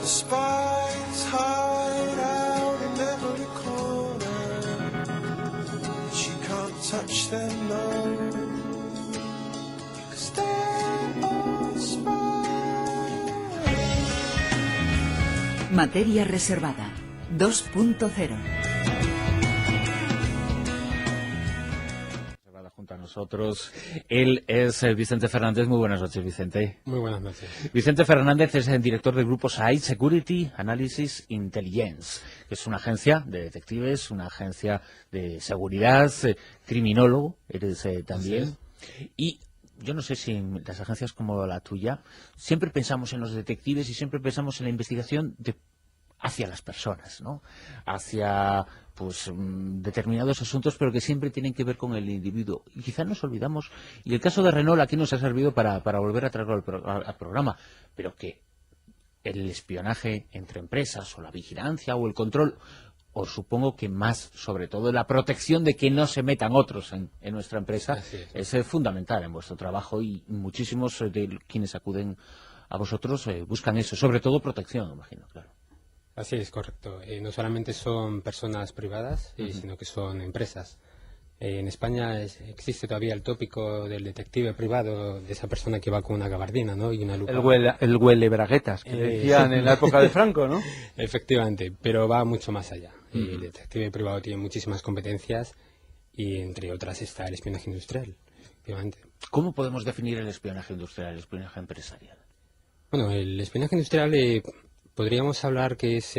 spies hide out in every corner. She can't touch them, no. 'Cause they're all spies. Materia reservada 2.0. Junto a nosotros, él es Vicente Fernández. Muy buenas noches, Vicente. Muy buenas noches. Vicente Fernández es el director del grupo SAI, Security Analysis Intelligence, que es una agencia de detectives, una agencia de seguridad, criminólogo, eres también. Y yo no sé si en las agencias como la tuya siempre pensamos en los detectives y siempre pensamos en la investigación hacia las personas, ¿no? Hacia determinados asuntos, pero que siempre tienen que ver con el individuo. Y quizá nos olvidamos, y el caso de Renault aquí nos ha servido para volver a traerlo al programa, pero que el espionaje entre empresas, o la vigilancia, o el control, o supongo que más, sobre todo, la protección de que no se metan otros en nuestra empresa, es fundamental en vuestro trabajo, y muchísimos de quienes acuden a vosotros buscan eso, sobre todo protección, imagino, claro. Así es, correcto. No solamente son personas privadas, sino que son empresas. En España existe todavía el tópico del detective privado, de esa persona que va con una gabardina, ¿no? Y una lupa. El huele braguetas, que decían en la época de Franco, ¿no? Efectivamente, pero va mucho más allá. El detective privado tiene muchísimas competencias y entre otras está el espionaje industrial, efectivamente. ¿Cómo podemos definir el espionaje industrial, el espionaje empresarial? Bueno, el espionaje industrial podríamos hablar que es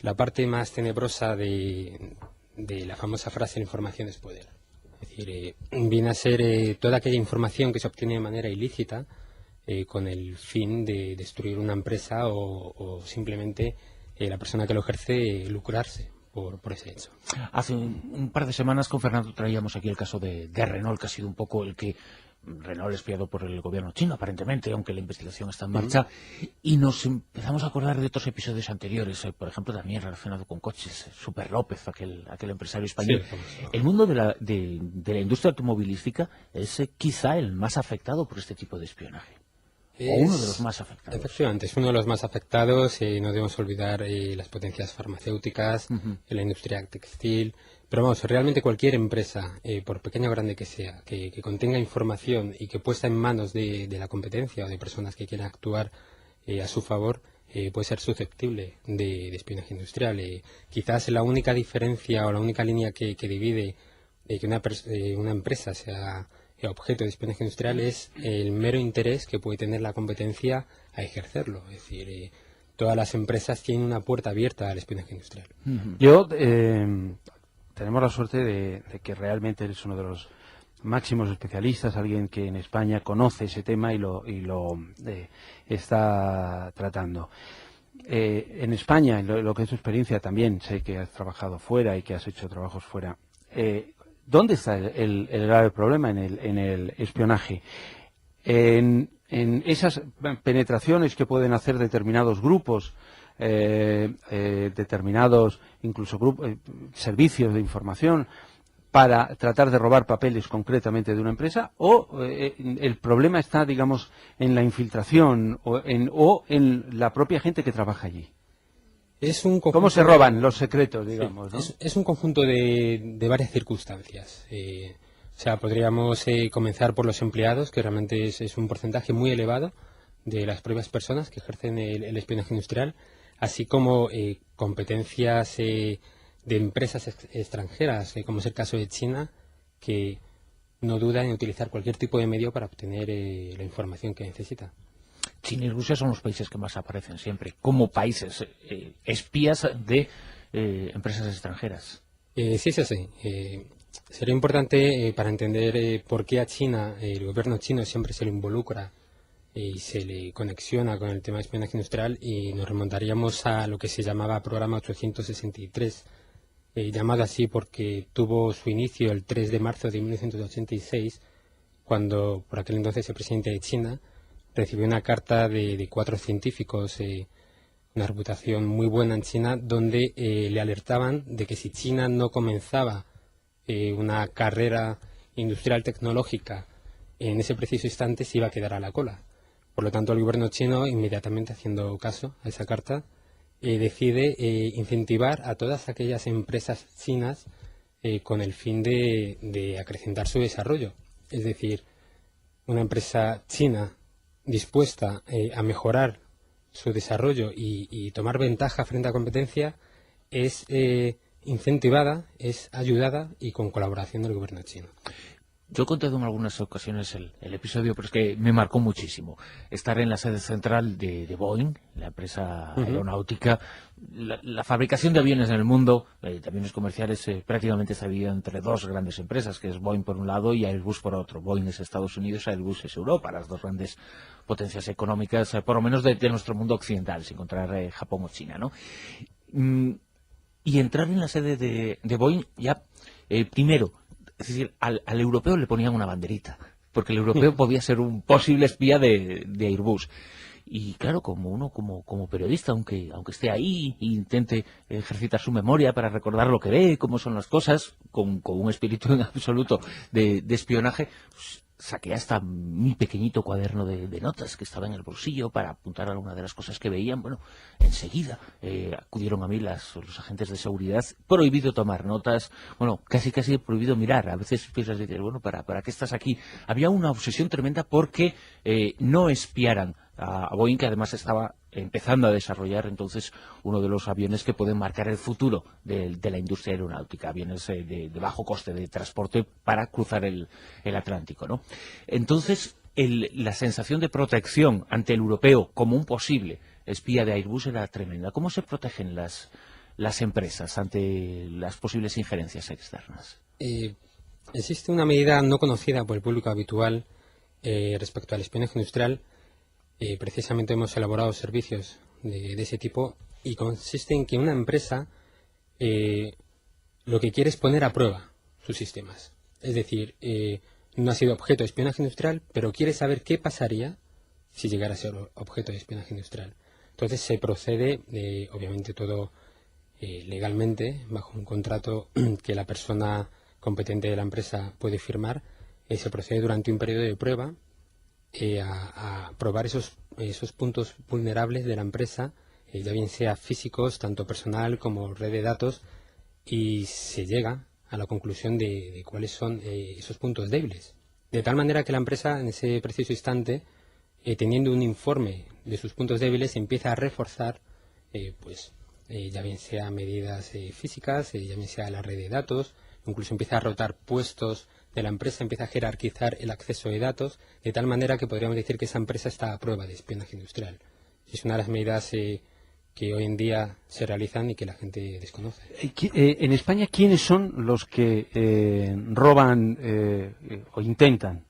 la parte más tenebrosa de la famosa frase "la información es poder". Es decir, viene a ser toda aquella información que se obtiene de manera ilícita con el fin de destruir una empresa o simplemente la persona que lo ejerce lucrarse por ese hecho. Hace un par de semanas con Fernando traíamos aquí el caso de Renault, que ha sido un poco el que Renault espiado por el gobierno chino, aparentemente, aunque la investigación está en marcha, y nos empezamos a acordar de otros episodios anteriores, por ejemplo, también relacionado con coches, Super López, aquel empresario español. Sí, el mundo de la industria automovilística es quizá el más afectado por este tipo de espionaje. O uno de los más afectados. Efectivamente, es uno de los más afectados. No debemos olvidar las potencias farmacéuticas, la industria textil. Pero vamos, realmente cualquier empresa, por pequeña o grande que sea, que contenga información y que puesta en manos de la competencia o de personas que quieran actuar a su favor, puede ser susceptible de espionaje industrial. Quizás la única diferencia o la única línea que divide que una empresa sea objeto de espionaje industrial es el mero interés que puede tener la competencia a ejercerlo. Es decir, todas las empresas tienen una puerta abierta al espionaje industrial. Tenemos la suerte de que realmente eres uno de los máximos especialistas, alguien que en España conoce ese tema y lo está tratando. En España, en lo que es tu experiencia también, sé que has trabajado fuera y que has hecho trabajos fuera. ¿Dónde está el grave problema en el espionaje? En esas penetraciones que pueden hacer determinados grupos, determinados incluso servicios de información para tratar de robar papeles concretamente de una empresa, o el problema está, digamos, en la infiltración o en la propia gente que trabaja allí. ¿Cómo se roban los secretos, digamos? Sí, ¿no? Es un conjunto de varias circunstancias. Podríamos comenzar por los empleados, que realmente es un porcentaje muy elevado de las propias personas que ejercen el espionaje industrial, así como competencias de empresas extranjeras, como es el caso de China, que no duda en utilizar cualquier tipo de medio para obtener la información que necesita. China y Rusia son los países que más aparecen siempre, como países espías de empresas extranjeras. Sí, es así. Sería importante para entender por qué a China, el gobierno chino siempre se le involucra y se le conexiona con el tema de espionaje industrial, y nos remontaríamos a lo que se llamaba Programa 863, llamado así porque tuvo su inicio el 3 de marzo de 1986, cuando por aquel entonces el presidente de China recibió una carta de 4 científicos, una reputación muy buena en China, donde le alertaban de que si China no comenzaba una carrera industrial tecnológica en ese preciso instante, se iba a quedar a la cola. Por lo tanto, el gobierno chino, inmediatamente haciendo caso a esa carta, decide incentivar a todas aquellas empresas chinas con el fin de acrecentar su desarrollo. Es decir, una empresa china dispuesta a mejorar su desarrollo y tomar ventaja frente a la competencia es incentivada, es ayudada y con colaboración del gobierno chino. Yo he contado en algunas ocasiones el episodio, pero es que me marcó muchísimo. Estar en la sede central de Boeing, la empresa aeronáutica. La fabricación de aviones en el mundo, de aviones comerciales, prácticamente se divide entre dos grandes empresas, que es Boeing por un lado y Airbus por otro. Boeing es Estados Unidos, Airbus es Europa, las dos grandes potencias económicas, por lo menos de nuestro mundo occidental, sin contar Japón o China, ¿no? Y entrar en la sede de Boeing ya, primero, es decir, al europeo le ponían una banderita, porque el europeo podía ser un posible espía de Airbus. Y claro, como uno, como periodista, aunque esté ahí e intente ejercitar su memoria para recordar lo que ve, cómo son las cosas, con un espíritu en absoluto de espionaje, pues, saqué hasta mi pequeñito cuaderno de notas que estaba en el bolsillo para apuntar alguna de las cosas que veían. Bueno, enseguida acudieron a mí los agentes de seguridad. Prohibido tomar notas, bueno, casi prohibido mirar. A veces piensas, bueno, ¿para qué estás aquí? Había una obsesión tremenda porque no espiaran a Boeing, que además estaba empezando a desarrollar entonces uno de los aviones que pueden marcar el futuro de la industria aeronáutica, aviones de bajo coste de transporte para cruzar el Atlántico, ¿no? Entonces, la sensación de protección ante el europeo como un posible espía de Airbus era tremenda. ¿Cómo se protegen las empresas ante las posibles injerencias externas? Existe una medida no conocida por el público habitual respecto al espionaje industrial. Precisamente hemos elaborado servicios de ese tipo y consiste en que una empresa lo que quiere es poner a prueba sus sistemas. Es decir, no ha sido objeto de espionaje industrial, pero quiere saber qué pasaría si llegara a ser objeto de espionaje industrial. Entonces se procede, obviamente todo legalmente, bajo un contrato que la persona competente de la empresa puede firmar, se procede durante un periodo de prueba a probar esos puntos vulnerables de la empresa, ya bien sea físicos, tanto personal como red de datos, y se llega a la conclusión de cuáles son esos puntos débiles. De tal manera que la empresa, en ese preciso instante, teniendo un informe de sus puntos débiles, empieza a reforzar, ya bien sea medidas físicas, ya bien sea la red de datos, incluso empieza a rotar puestos de la empresa, empieza a jerarquizar el acceso de datos, de tal manera que podríamos decir que esa empresa está a prueba de espionaje industrial. Es una de las medidas que hoy en día se realizan y que la gente desconoce. En España, ¿quiénes son los que roban o intentan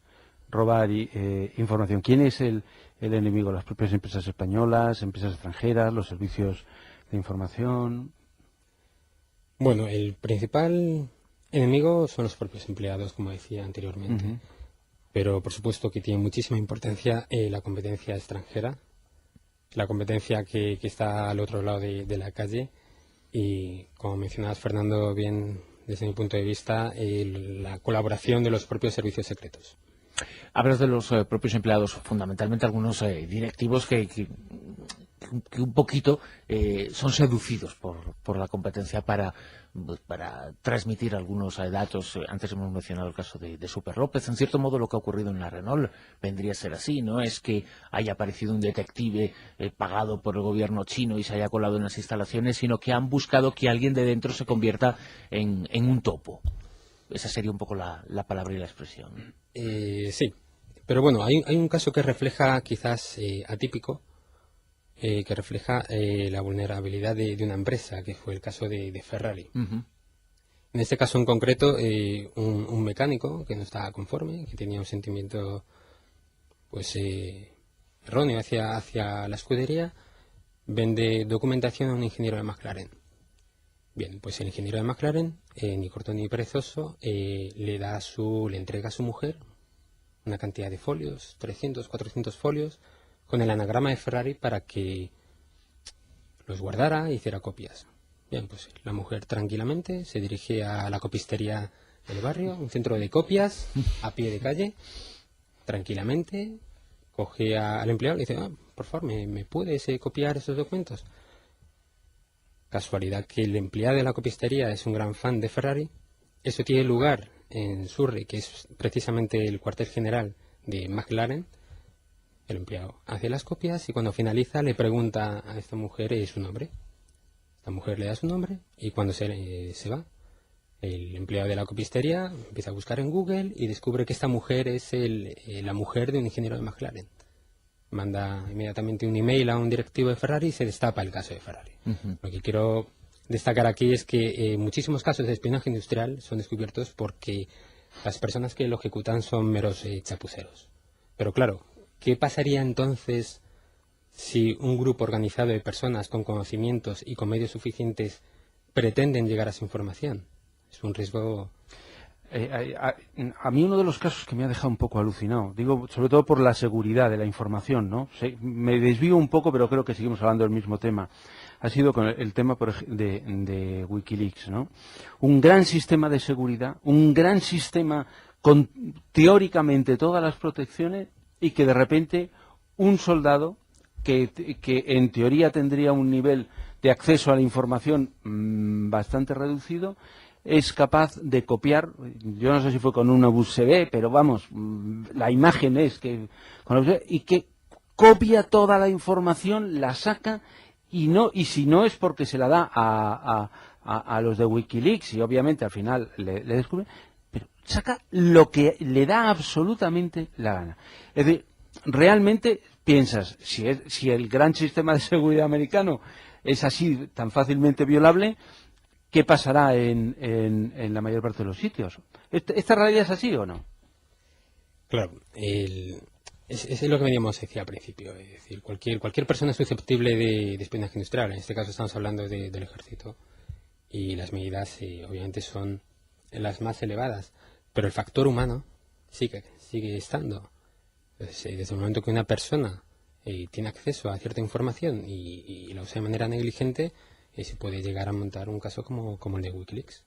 robar información? ¿Quién es el enemigo? ¿Las propias empresas españolas, empresas extranjeras, los servicios de información? Bueno, el principal enemigo son los propios empleados, como decía anteriormente. Pero por supuesto que tiene muchísima importancia la competencia extranjera, la competencia que está al otro lado de la calle y, como mencionabas, Fernando, bien desde mi punto de vista, la colaboración de los propios servicios secretos. Hablas de los propios empleados, fundamentalmente algunos directivos que un poquito son seducidos por la competencia para transmitir algunos datos. Antes hemos mencionado el caso de Super López. En cierto modo, lo que ha ocurrido en la Renault vendría a ser así. No es que haya aparecido un detective pagado por el gobierno chino y se haya colado en las instalaciones, sino que han buscado que alguien de dentro se convierta en un topo. Esa sería un poco la palabra y la expresión. Sí, pero bueno, hay un caso que refleja quizás atípico, que refleja la vulnerabilidad de una empresa, que fue el caso de Ferrari. En este caso en concreto, un mecánico que no estaba conforme, que tenía un sentimiento erróneo hacia la escudería, vende documentación a un ingeniero de McLaren. Bien, pues el ingeniero de McLaren, ni corto ni perezoso, le entrega a su mujer una cantidad de folios, 300, 400 folios, con el anagrama de Ferrari para que los guardara e hiciera copias. Bien, pues la mujer tranquilamente se dirige a la copistería del barrio, un centro de copias, a pie de calle, tranquilamente, coge al empleado y le dice, por favor, ¿me puedes copiar esos documentos? Casualidad que el empleado de la copistería es un gran fan de Ferrari. Eso tiene lugar en Surrey, que es precisamente el cuartel general de McLaren. El empleado hace las copias y cuando finaliza le pregunta a esta mujer su nombre. La mujer le da su nombre y cuando se va, el empleado de la copistería empieza a buscar en Google y descubre que esta mujer es la mujer de un ingeniero de McLaren. Manda inmediatamente un email a un directivo de Ferrari y se destapa el caso de Ferrari. Lo que quiero destacar aquí es que muchísimos casos de espionaje industrial son descubiertos porque las personas que lo ejecutan son meros chapuceros. Pero claro, ¿qué pasaría entonces si un grupo organizado de personas con conocimientos y con medios suficientes pretenden llegar a esa información? Es un riesgo. A mí uno de los casos que me ha dejado un poco alucinado, digo, sobre todo por la seguridad de la información, ¿no? Me desvío un poco, pero creo que seguimos hablando del mismo tema. Ha sido con el tema de Wikileaks, ¿no? Un gran sistema de seguridad, un gran sistema con teóricamente todas las protecciones y que de repente un soldado que en teoría tendría un nivel de acceso a la información bastante reducido, es capaz de copiar, yo no sé si fue con un USB, pero vamos, la imagen es que y que copia toda la información, la saca y si no es porque se la da a los de Wikileaks y obviamente al final le descubren, pero saca lo que le da absolutamente la gana. Es decir, realmente piensas, si el gran sistema de seguridad americano es así tan fácilmente violable, ¿qué pasará en la mayor parte de los sitios? ¿Esta realidad es así o no? Claro, es lo que veníamos a decir al principio. Es decir, cualquier persona susceptible de espionaje industrial, en este caso estamos hablando del ejército, y las medidas obviamente son las más elevadas, pero el factor humano sigue estando. Desde el momento que una persona tiene acceso a cierta información y la usa de manera negligente, se puede llegar a montar un caso como el de Wikileaks.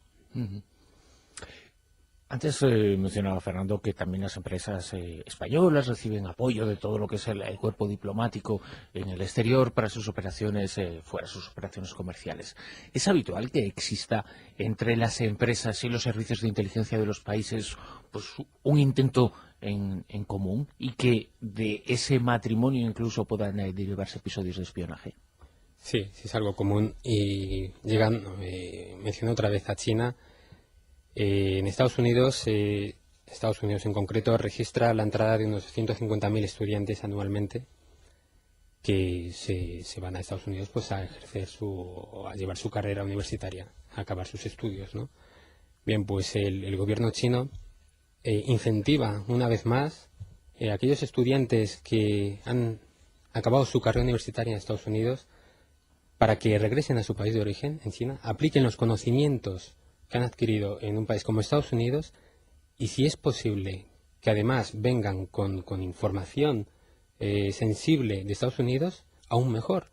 Antes mencionaba Fernando que también las empresas españolas reciben apoyo de todo lo que es el cuerpo diplomático en el exterior para sus operaciones fuera, sus operaciones comerciales. ¿Es habitual que exista entre las empresas y los servicios de inteligencia de los países pues un intento en común y que de ese matrimonio incluso puedan derivarse episodios de espionaje? Sí, es algo común y menciono otra vez a China. En Estados Unidos en concreto registra la entrada de unos 150.000 estudiantes anualmente que se van a Estados Unidos pues a ejercer a llevar su carrera universitaria, a acabar sus estudios, ¿no? Bien, pues el gobierno chino incentiva una vez más a aquellos estudiantes que han acabado su carrera universitaria en Estados Unidos para que regresen a su país de origen, en China, apliquen los conocimientos que han adquirido en un país como Estados Unidos y, si es posible, que además vengan con información sensible de Estados Unidos, aún mejor.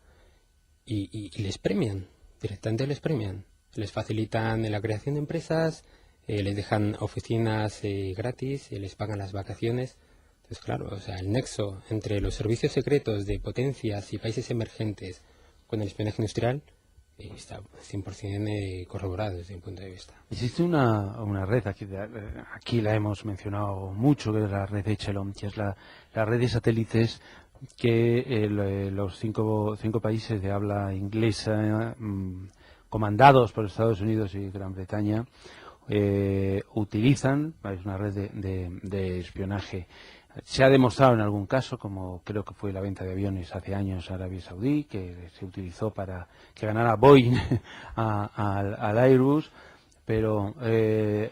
Y les premian, directamente les premian. Les facilitan la creación de empresas, les dejan oficinas gratis, les pagan las vacaciones. Entonces, claro, o sea, el nexo entre los servicios secretos de potencias y países emergentes con el espionaje industrial está 100% corroborado desde mi punto de vista. Existe una red, aquí la hemos mencionado mucho, que es la red Echelon, que es la red de satélites que los cinco países de habla inglesa, comandados por Estados Unidos y Gran Bretaña, utilizan. Es una red de espionaje. Se ha demostrado en algún caso, como creo que fue la venta de aviones hace años a Arabia Saudí, que se utilizó para que ganara Boeing al Airbus. Pero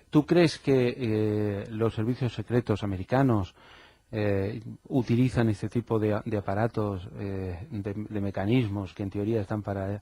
¿tú crees que los servicios secretos americanos utilizan este tipo de aparatos, de mecanismos que en teoría están para